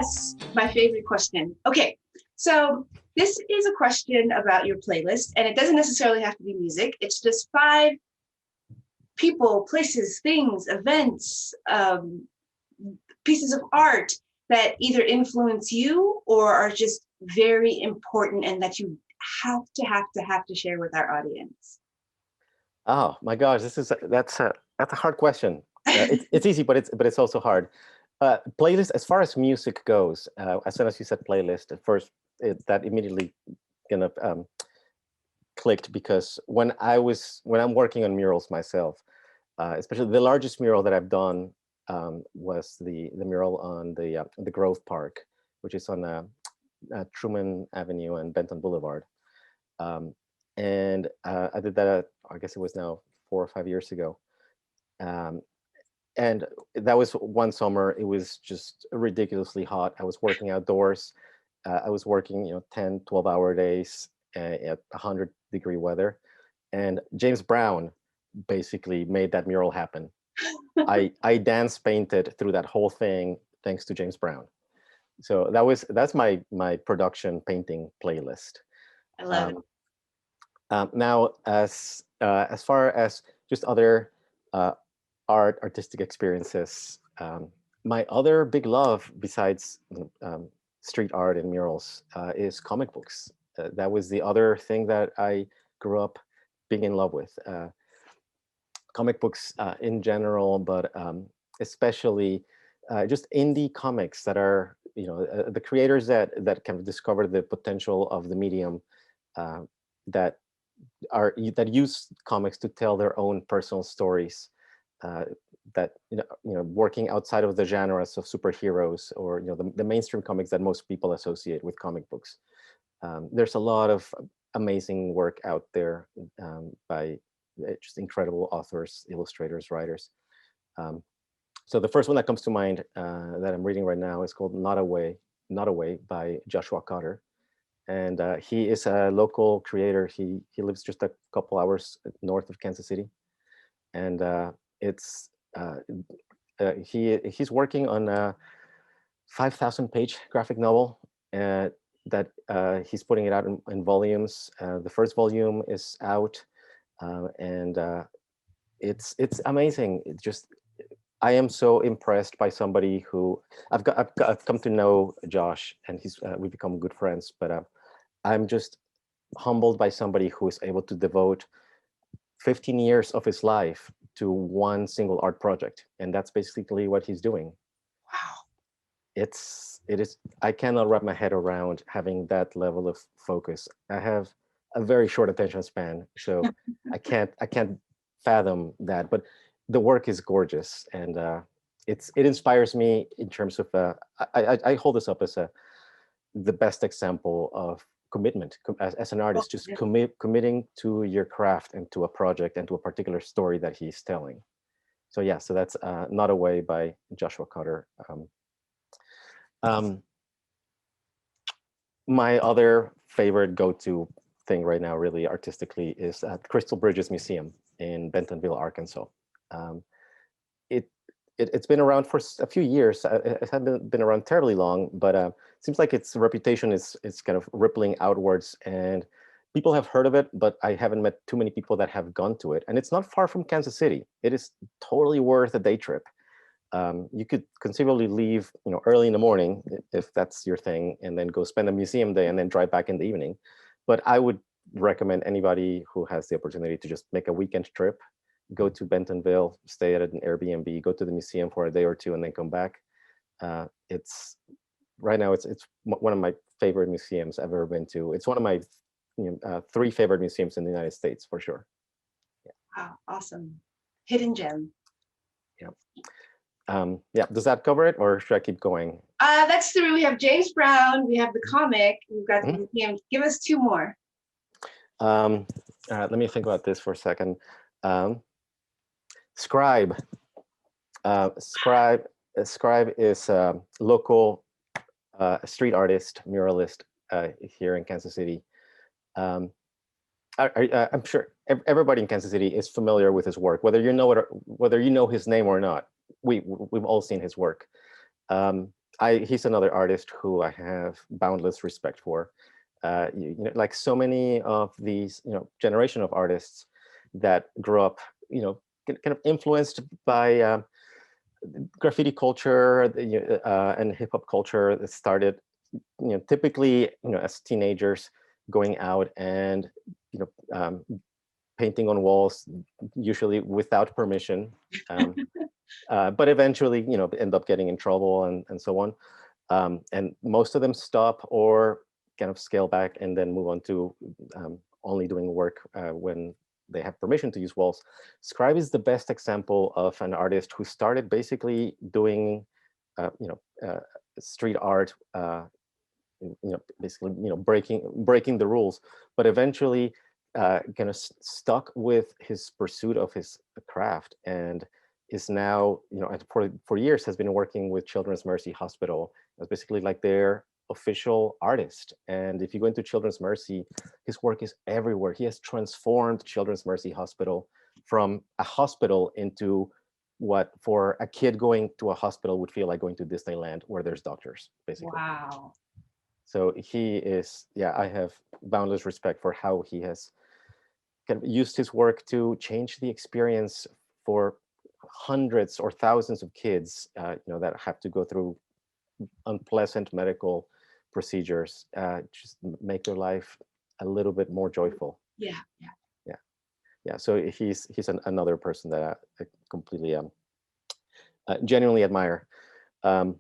Yes, my favorite question. Okay, so this is a question about your playlist, and it doesn't necessarily have to be music. It's just 5 people, places, things, events, pieces of art that either influence you or are just very important and that you have to share with our audience. Oh my gosh, that's a hard question. It's easy, but it's also hard. Playlist, as far as music goes, as soon as you said playlist, at first that immediately kind of clicked, because when I'm working on murals myself, especially the largest mural that I've done was the mural on the Grove Park, which is on Truman Avenue and Benton Boulevard. And I did that, I guess it was now 4 or 5 years ago. And that was one summer. It was just ridiculously hot. I was working outdoors. I was working, 10, 12-hour days at 100-degree weather. And James Brown basically made that mural happen. I dance painted through that whole thing thanks to James Brown. So that's my production painting playlist. I love it. Now, as far as just other artistic experiences, my other big love besides street art and murals is comic books. That was the other thing that I grew up being in love with. Comic books in general, but especially just indie comics that are, the creators that kind of discover the potential of the medium, that use comics to tell their own personal stories, that working outside of the genres of superheroes or the mainstream comics that most people associate with comic books. There's a lot of amazing work out there by just incredible authors, illustrators, writers. So the first one that comes to mind that I'm reading right now is called Not Away by Joshua Cotter. And he is a local creator. He lives just a couple hours north of Kansas City, and he's working on a 5,000-page graphic novel that he's putting it out in volumes. The first volume is out, and it's amazing. I am so impressed by somebody who I've come to know Josh, and we've become good friends. But I'm just humbled by somebody who is able to devote 15 years of his life to one single art project, and that's basically what he's doing. Wow. It is. I cannot wrap my head around having that level of focus. I have a very short attention span, so I can't fathom that. But the work is gorgeous, and it inspires me in terms of I hold this up as the best example of commitment as an artist, just committing to your craft and to a project and to a particular story that he's telling. So yeah, so that's Not Away by Joshua Cotter. My other favorite go-to thing right now, really artistically, is at Crystal Bridges Museum in Bentonville, Arkansas. It's been around for a few years. It hasn't been around terribly long, but it seems like its reputation is kind of rippling outwards, and people have heard of it, but I haven't met too many people that have gone to it. And it's not far from Kansas City. It is totally worth a day trip. You could conceivably leave, early in the morning if that's your thing, and then go spend a museum day and then drive back in the evening. But I would recommend anybody who has the opportunity to just make a weekend trip, go to Bentonville, stay at an Airbnb, go to the museum for a day or two, and then come back. It's right now it's one of my favorite museums I've ever been to. It's one of my 3 favorite museums in the United States for sure. Yeah. Wow, awesome. Hidden gem. Yeah. Yeah. Does that cover it, or should I keep going? That's 3. We have James Brown. We have the comic. We've got the museum. Give us 2 more. Let me think about this for a second. Scribe. Scribe is a local street artist, muralist here in Kansas City. I'm sure everybody in Kansas City is familiar with his work, whether you know his name or not. We've all seen his work. He's another artist who I have boundless respect for. Like so many of these, generation of artists that grew up, kind of influenced by graffiti culture and hip hop culture that started, typically, as teenagers going out and, you know, um, painting on walls, usually without permission. But eventually, end up getting in trouble and so on. And most of them stop or kind of scale back and then move on to only doing work when they have permission to use walls. Scribe is the best example of an artist who started basically doing, street art, basically, breaking the rules, but eventually kind of stuck with his pursuit of his craft, and is now, for years has been working with Children's Mercy Hospital as basically like their official artist. And if you go into Children's Mercy, his work is everywhere. He has transformed Children's Mercy Hospital from a hospital into what for a kid going to a hospital would feel like going to Disneyland, where there's doctors, basically. Wow. So he is, yeah, I have boundless respect for how he has kind of used his work to change the experience for hundreds or thousands of kids, that have to go through unpleasant medical procedures, just make their life a little bit more joyful. Yeah. Yeah. So he's another person that I completely genuinely admire. And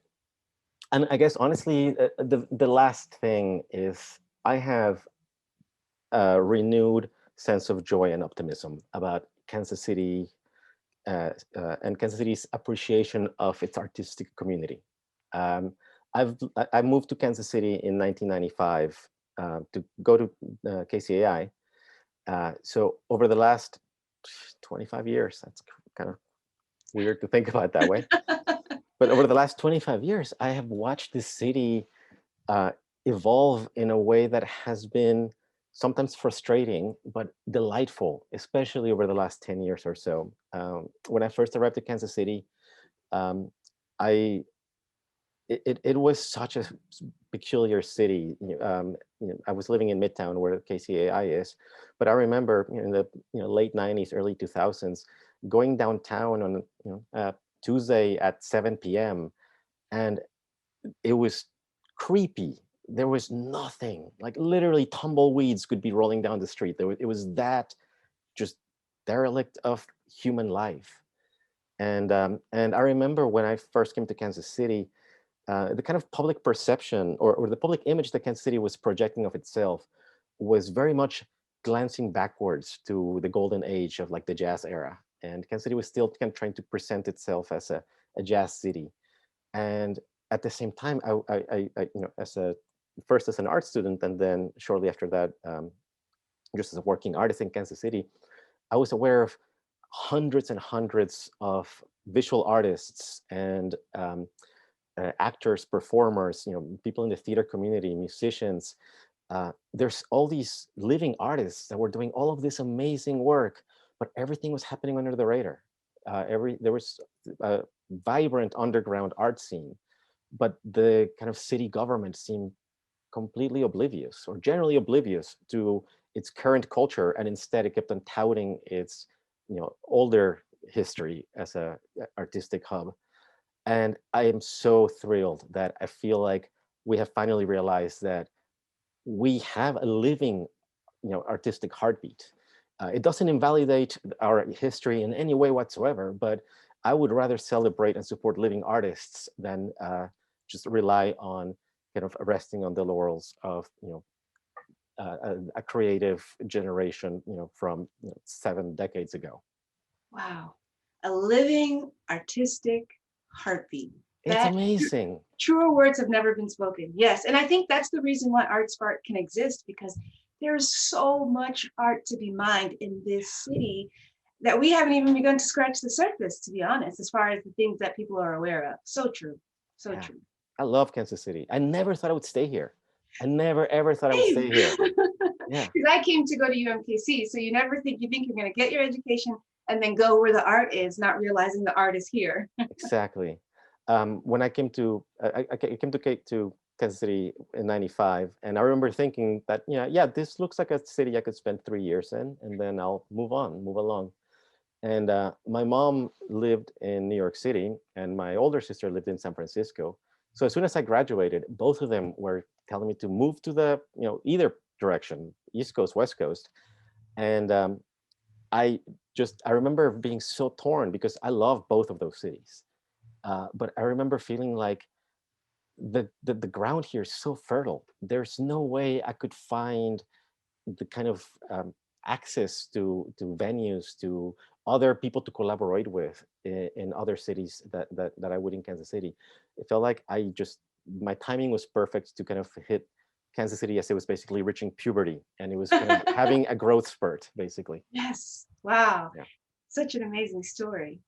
I guess honestly, the last thing is I have a renewed sense of joy and optimism about Kansas City and Kansas City's appreciation of its artistic community. I moved to Kansas City in 1995 to go to KCAI. So over the last 25 years, that's kind of weird to think about it that way. But over the last 25 years, I have watched the city evolve in a way that has been sometimes frustrating, but delightful, especially over the last 10 years or so. When I first arrived to Kansas City, it was such a peculiar city. I was living in Midtown where KCAI is, but I remember in the late 90s, early 2000s, going downtown on Tuesday at 7 p.m. and it was creepy. There was nothing, like literally tumbleweeds could be rolling down the street. It was that just derelict of human life. And I remember when I first came to Kansas City, the kind of public perception or the public image that Kansas City was projecting of itself was very much glancing backwards to the golden age of like the jazz era. And Kansas City was still kind of trying to present itself as a jazz city. And at the same time, I as an art student, and then shortly after that, just as a working artist in Kansas City, I was aware of hundreds and hundreds of visual artists and actors, performers, people in the theater community, musicians. There's all these living artists that were doing all of this amazing work, but everything was happening under the radar. There was a vibrant underground art scene, but the kind of city government seemed completely oblivious or generally oblivious to its current culture, and instead it kept on touting its older history as a artistic hub. And I am so thrilled that I feel like we have finally realized that we have a living artistic heartbeat. It doesn't invalidate our history in any way whatsoever, but I would rather celebrate and support living artists than just rely on kind of resting on the laurels of a creative generation from 7 decades ago. Wow. A living artistic heartbeat. It's amazing. Truer words have never been spoken. Yes. And I think that's the reason why ArtSpark can exist, because there's so much art to be mined in this city that we haven't even begun to scratch the surface, to be honest, as far as the things that people are aware of. So true. So true. I love Kansas City. I never thought I would stay here. I never, ever thought I would stay here. Yeah. Because I came to go to UMKC. So you think you're going to get your education and then go where the art is, not realizing the art is here. Exactly. when I came to to Kansas City in '95, and I remember thinking that, yeah, this looks like a city I could spend 3 years in, and then I'll move along. And my mom lived in New York City, and my older sister lived in San Francisco. So as soon as I graduated, both of them were telling me to move to the, either direction, East Coast, West Coast. And I remember being so torn because I love both of those cities. But I remember feeling like the ground here is so fertile. There's no way I could find the kind of access to venues, to other people to collaborate with in other cities that I would in Kansas City. It felt like my timing was perfect to kind of hit Kansas City as it was basically reaching puberty, and it was kind of having a growth spurt, basically. Yes. Wow. Yeah. Such an amazing story.